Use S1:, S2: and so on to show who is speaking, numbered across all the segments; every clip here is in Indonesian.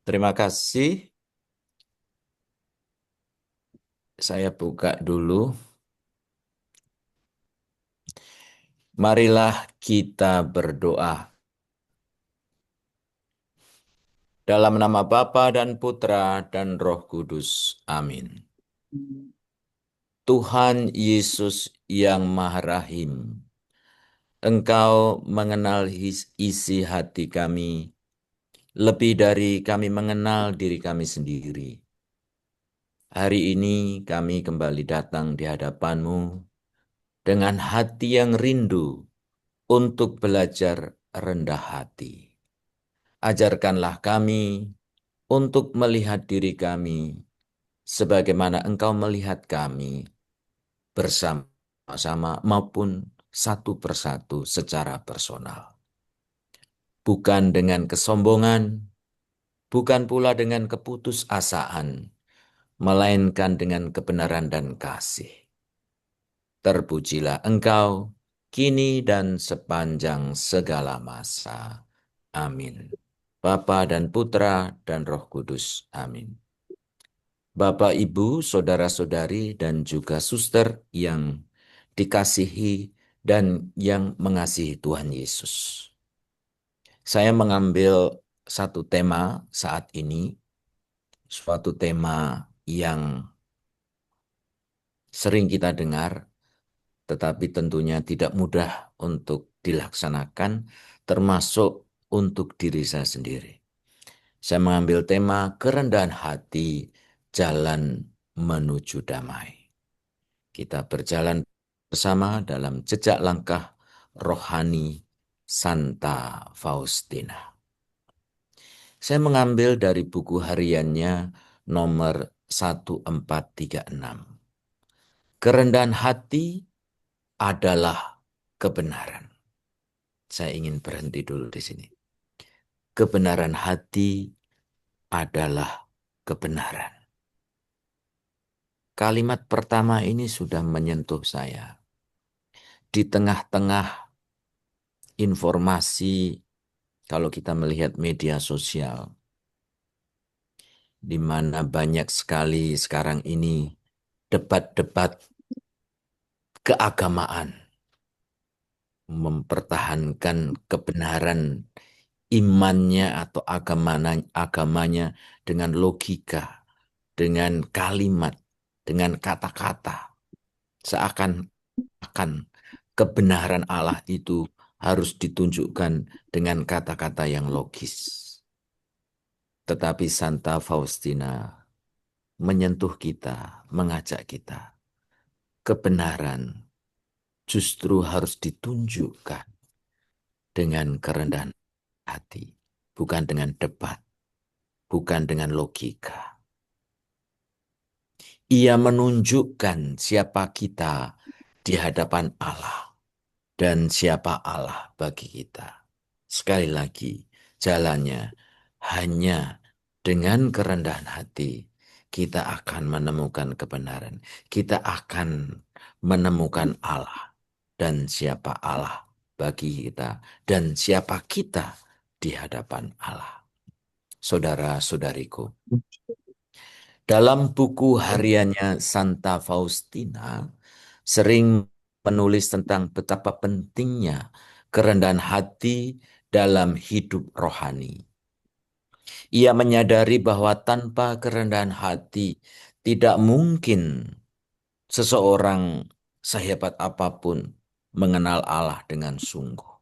S1: Terima kasih. Saya buka dulu. Marilah kita berdoa. Dalam nama Bapa dan Putra dan Roh Kudus. Amin. Tuhan Yesus yang Maha Rahim, Engkau mengenal isi hati kami, lebih dari kami mengenal diri kami sendiri. Hari ini kami kembali datang di hadapan-Mu dengan hati yang rindu untuk belajar rendah hati. Ajarkanlah kami untuk melihat diri kami sebagaimana Engkau melihat kami bersama-sama maupun satu persatu secara personal. Bukan dengan kesombongan, bukan pula dengan keputusasaan, melainkan dengan kebenaran dan kasih. Terpujilah Engkau, kini dan sepanjang segala masa. Amin. Bapa dan Putra dan Roh Kudus. Amin. Bapak, Ibu, saudara-saudari, dan juga suster yang dikasihi dan yang mengasihi Tuhan Yesus. Saya mengambil satu tema saat ini, suatu tema yang sering kita dengar, tetapi tentunya tidak mudah untuk dilaksanakan, termasuk untuk diri saya sendiri. Saya mengambil tema kerendahan hati, jalan menuju damai. Kita berjalan bersama dalam jejak langkah rohani Santa Faustina. Saya mengambil dari buku hariannya nomor 1436. Kerendahan hati adalah kebenaran. Saya ingin berhenti dulu di sini. Kebenaran hati adalah kebenaran. Kalimat pertama ini sudah menyentuh saya. Di tengah-tengah informasi, kalau kita melihat media sosial, di mana banyak sekali sekarang ini debat-debat keagamaan, mempertahankan kebenaran imannya atau agamanya dengan logika, dengan kalimat, dengan kata-kata, seakan-akan kebenaran Allah itu harus ditunjukkan dengan kata-kata yang logis. Tetapi Santa Faustina menyentuh kita, mengajak kita. Kebenaran justru harus ditunjukkan dengan kerendahan hati, bukan dengan debat, bukan dengan logika. Ia menunjukkan siapa kita di hadapan Allah dan siapa Allah bagi kita. Sekali lagi, jalannya hanya dengan kerendahan hati kita akan menemukan kebenaran. Kita akan menemukan Allah dan siapa Allah bagi kita dan siapa kita di hadapan Allah. Saudara-saudariku, dalam buku hariannya Santa Faustina sering menulis tentang betapa pentingnya kerendahan hati dalam hidup rohani. Ia menyadari bahwa tanpa kerendahan hati tidak mungkin seseorang sehebat apapun mengenal Allah dengan sungguh.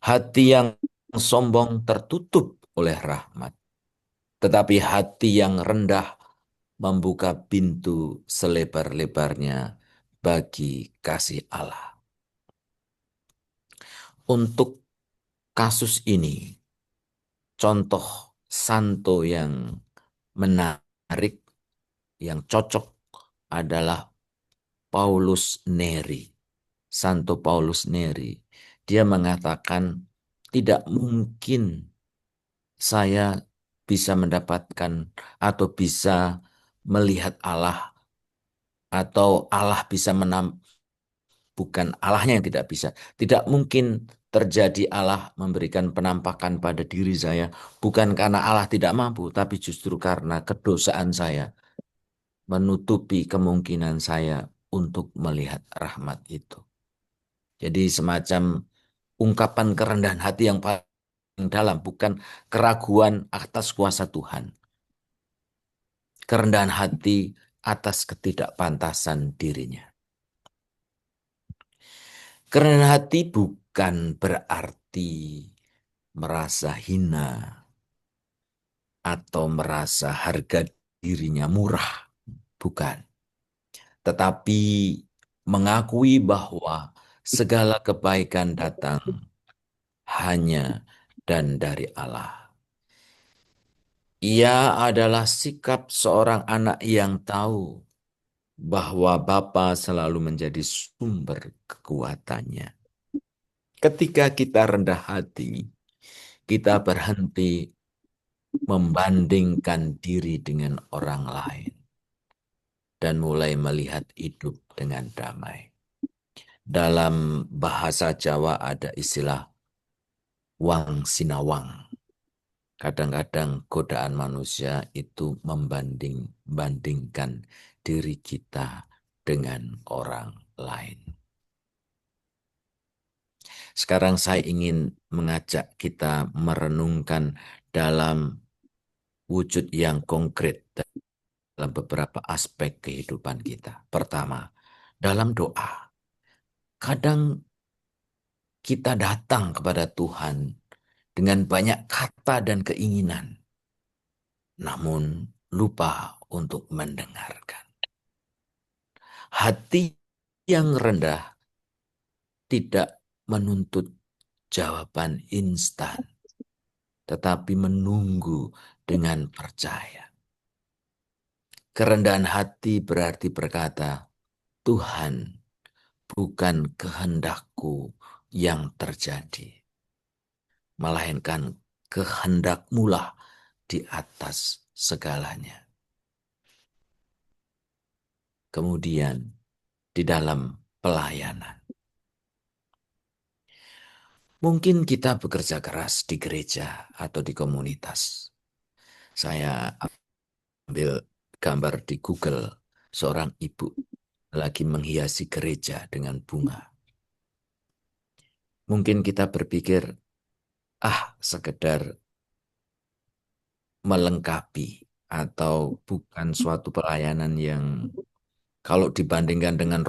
S1: Hati yang sombong tertutup oleh rahmat, tetapi hati yang rendah membuka pintu selebar-lebarnya bagi kasih Allah. Untuk kasus ini, contoh santo yang menarik, yang cocok adalah Paulus Neri. Santo Paulus Neri. Dia mengatakan, tidak mungkin saya bisa mendapatkan atau bisa melihat Allah atau Allah bisa bukan Allahnya yang tidak bisa. Tidak mungkin terjadi Allah memberikan penampakan pada diri saya, bukan karena Allah tidak mampu, tapi justru karena kedosaan saya menutupi kemungkinan saya untuk melihat rahmat itu. Jadi semacam ungkapan kerendahan hati yang paling dalam, bukan keraguan atas kuasa Tuhan. Kerendahan hati atas ketidakpantasan dirinya. Kerendahan hati bukan berarti merasa hina atau merasa harga dirinya murah, bukan. Tetapi mengakui bahwa segala kebaikan datang hanya dan dari Allah. Ia adalah sikap seorang anak yang tahu bahwa Bapa selalu menjadi sumber kekuatannya. Ketika kita rendah hati, kita berhenti membandingkan diri dengan orang lain dan mulai melihat hidup dengan damai. Dalam bahasa Jawa ada istilah wang sinawang. Kadang-kadang godaan manusia itu membandingkan diri kita dengan orang lain. Sekarang saya ingin mengajak kita merenungkan dalam wujud yang konkret dalam beberapa aspek kehidupan kita. Pertama, dalam doa. Kadang kita datang kepada Tuhan dengan banyak kata dan keinginan, namun lupa untuk mendengarkan. Hati yang rendah tidak menuntut jawaban instan, tetapi menunggu dengan percaya. Kerendahan hati berarti berkata, Tuhan, bukan kehendakku yang terjadi, melainkan kehendak-Mulah di atas segalanya. Kemudian di dalam pelayanan. Mungkin kita bekerja keras di gereja atau di komunitas. Saya ambil gambar di Google, seorang ibu lagi menghiasi gereja dengan bunga. Mungkin kita berpikir, sekedar melengkapi atau bukan suatu pelayanan yang kalau dibandingkan dengan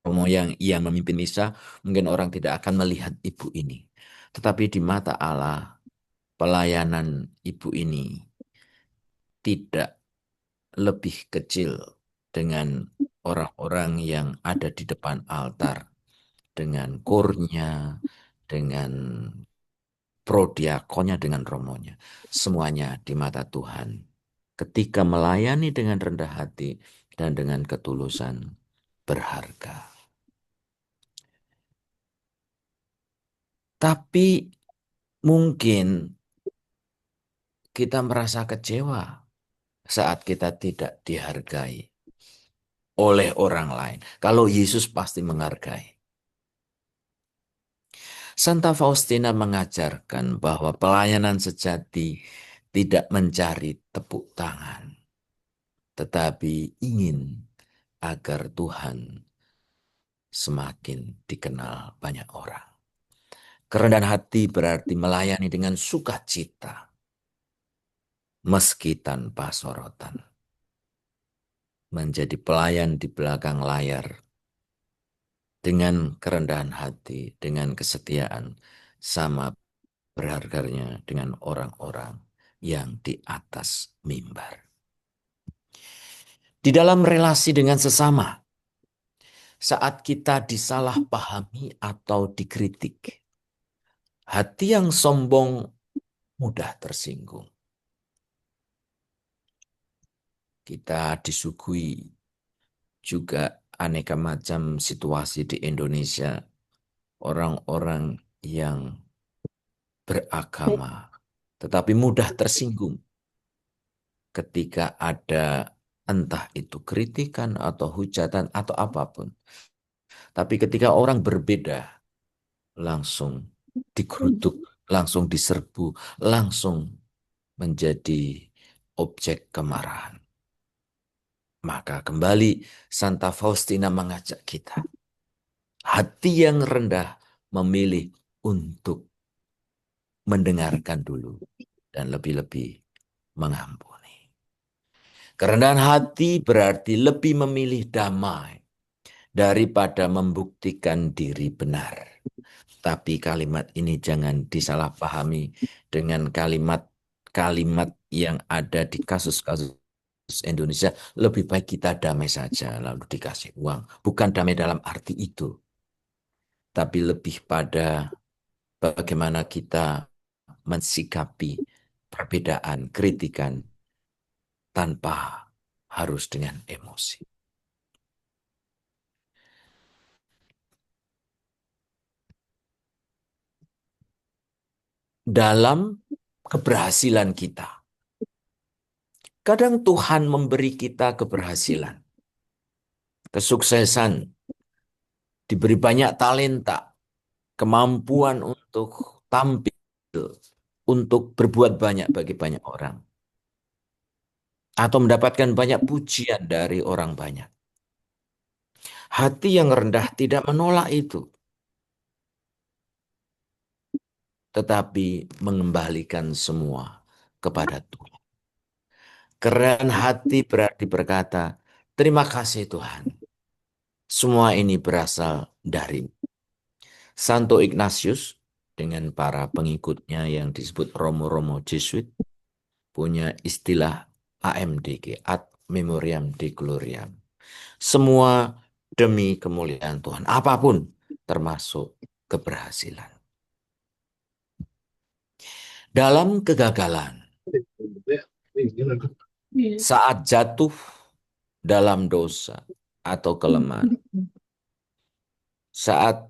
S1: romo yang ia memimpin misa, mungkin orang tidak akan melihat ibu ini. Tetapi di mata Allah, pelayanan ibu ini tidak lebih kecil dengan orang-orang yang ada di depan altar, dengan kornya, dengan prodiakonnya, dengan romonya. Semuanya di mata Tuhan. Ketika melayani dengan rendah hati dan dengan ketulusan, berharga. Tapi mungkin kita merasa kecewa saat kita tidak dihargai oleh orang lain. Kalau Yesus pasti menghargai. Santa Faustina mengajarkan bahwa pelayanan sejati tidak mencari tepuk tangan, tetapi ingin agar Tuhan semakin dikenal banyak orang. Kerendahan hati berarti melayani dengan sukacita, meski tanpa sorotan. Menjadi pelayan di belakang layar dengan kerendahan hati, dengan kesetiaan, sama berharganya dengan orang-orang yang di atas mimbar. Di dalam relasi dengan sesama, saat kita disalahpahami atau dikritik, hati yang sombong mudah tersinggung. Kita disuguhi juga aneka macam situasi di Indonesia, orang-orang yang beragama, tetapi mudah tersinggung ketika ada entah itu kritikan atau hujatan atau apapun. Tapi ketika orang berbeda, langsung digeruduk, langsung diserbu, langsung menjadi objek kemarahan. Maka kembali Santa Faustina mengajak kita. Hati yang rendah memilih untuk mendengarkan dulu dan lebih-lebih mengampuni. Kerendahan hati berarti lebih memilih damai daripada membuktikan diri benar. Tapi kalimat ini jangan disalahpahami dengan kalimat-kalimat yang ada di kasus-kasus Indonesia. Lebih baik kita damai saja lalu dikasih uang. Bukan damai dalam arti itu. Tapi lebih pada bagaimana kita mensikapi perbedaan, kritikan tanpa harus dengan emosi. Dalam keberhasilan kita, kadang Tuhan memberi kita keberhasilan, kesuksesan, diberi banyak talenta, kemampuan untuk tampil, untuk berbuat banyak bagi banyak orang, atau mendapatkan banyak pujian dari orang banyak. Hati yang rendah tidak menolak itu, tetapi mengembalikan semua kepada Tuhan. Kerendahan hati berarti berkata, terima kasih Tuhan, semua ini berasal dari Santo Ignatius dengan para pengikutnya yang disebut Romo-Romo Jesuit punya istilah AMDG, Ad Memoriam de Gloriam. Semua demi kemuliaan Tuhan, apapun termasuk keberhasilan. Dalam kegagalan, saat jatuh dalam dosa atau kelemahan, saat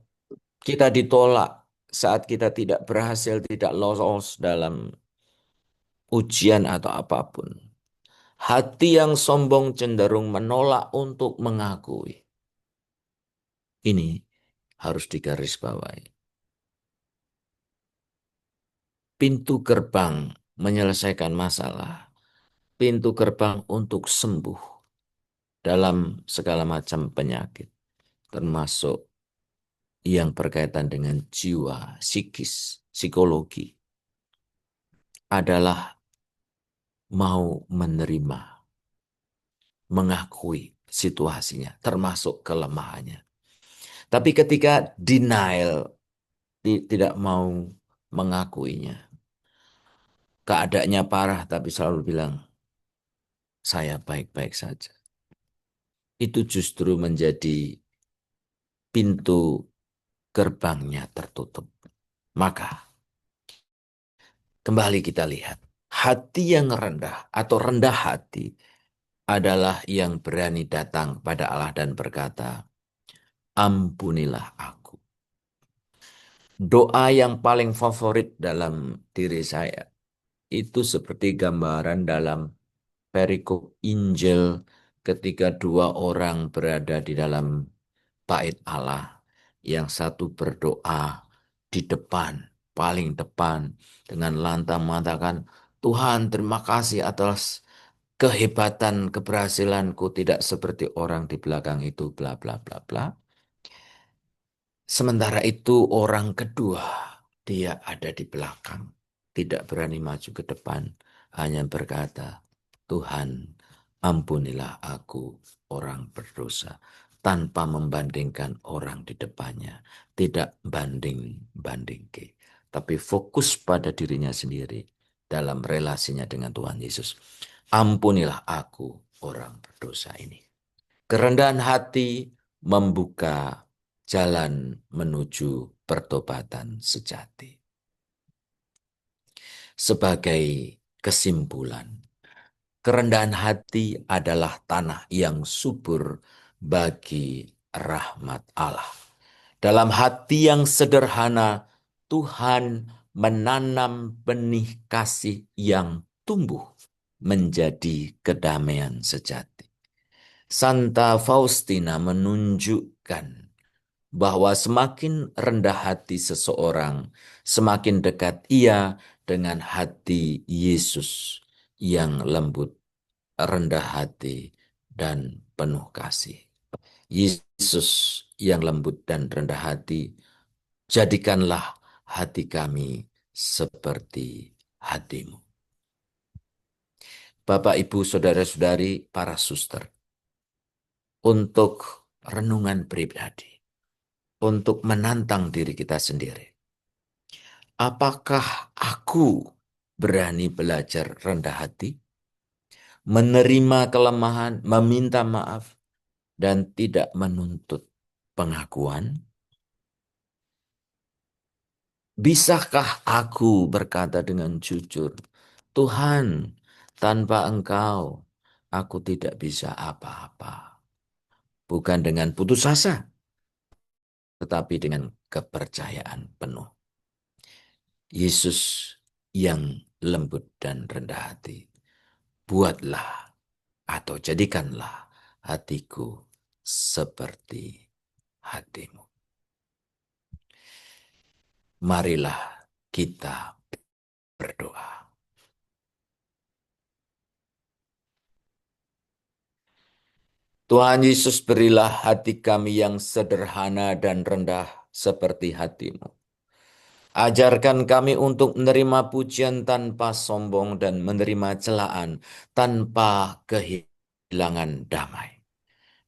S1: kita ditolak, saat kita tidak berhasil, tidak lolos dalam ujian atau apapun, hati yang sombong cenderung menolak untuk mengakui. Ini harus digarisbawahi. Pintu gerbang menyelesaikan masalah, pintu gerbang untuk sembuh dalam segala macam penyakit, termasuk yang berkaitan dengan jiwa, psikis, psikologi, adalah mau menerima, mengakui situasinya, termasuk kelemahannya. Tapi ketika denial, tidak mau mengakuinya, keadaannya parah tapi selalu bilang, saya baik-baik saja. Itu justru menjadi pintu gerbangnya tertutup. Maka kembali kita lihat, hati yang rendah atau rendah hati adalah yang berani datang pada Allah dan berkata, ampunilah aku. Doa yang paling favorit dalam diri saya itu seperti gambaran dalam perikop Injil ketika dua orang berada di dalam bait Allah. Yang satu berdoa di depan, paling depan, dengan lantang mengatakan, Tuhan terima kasih atas kehebatan keberhasilanku tidak seperti orang di belakang itu, bla bla bla bla. Sementara itu orang kedua, dia ada di belakang, tidak berani maju ke depan, hanya berkata, Tuhan ampunilah aku orang berdosa, tanpa membandingkan orang di depannya, tidak banding-bandingke, tapi fokus pada dirinya sendiri dalam relasinya dengan Tuhan Yesus. Ampunilah aku orang berdosa ini. Kerendahan hati membuka jalan menuju pertobatan sejati. Sebagai kesimpulan, kerendahan hati adalah tanah yang subur bagi rahmat Allah. Dalam hati yang sederhana, Tuhan menanam benih kasih yang tumbuh menjadi kedamaian sejati. Santa Faustina menunjukkan bahwa semakin rendah hati seseorang, semakin dekat ia dengan hati Yesus yang lembut, rendah hati, dan penuh kasih. Yesus yang lembut dan rendah hati, jadikanlah hati kami seperti hatimu. Bapak, Ibu, Saudara-saudari, para suster, untuk renungan pribadi, untuk menantang diri kita sendiri. Apakah aku berani belajar rendah hati, menerima kelemahan, meminta maaf, dan tidak menuntut pengakuan? Bisakah aku berkata dengan jujur, Tuhan, tanpa Engkau, aku tidak bisa apa-apa. Bukan dengan putus asa, tetapi dengan kepercayaan penuh. Yesus yang lembut dan rendah hati, buatlah atau jadikanlah hatiku seperti hatimu. Marilah kita berdoa. Tuhan Yesus, berilah hati kami yang sederhana dan rendah seperti hatimu. Ajarkan kami untuk menerima pujian tanpa sombong dan menerima celaan tanpa kehilangan damai.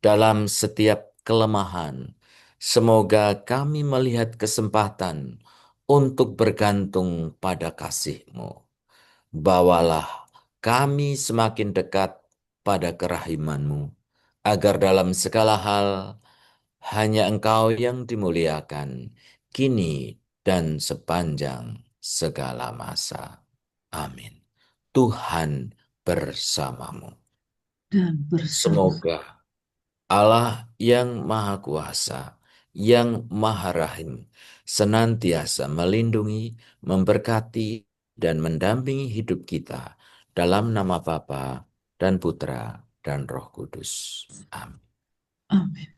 S1: Dalam setiap kelemahan, semoga kami melihat kesempatan untuk bergantung pada kasih-Mu. Bawalah kami semakin dekat pada kerahiman-Mu, agar dalam segala hal hanya Engkau yang dimuliakan, kini dan sepanjang segala masa. Amin. Tuhan bersamamu.
S2: Dan bersama
S1: Semoga Allah yang Maha Kuasa, yang Maha Rahim, senantiasa melindungi, memberkati, dan mendampingi hidup kita dalam nama Bapa dan Putra dan Roh Kudus. Amin.
S2: Amin.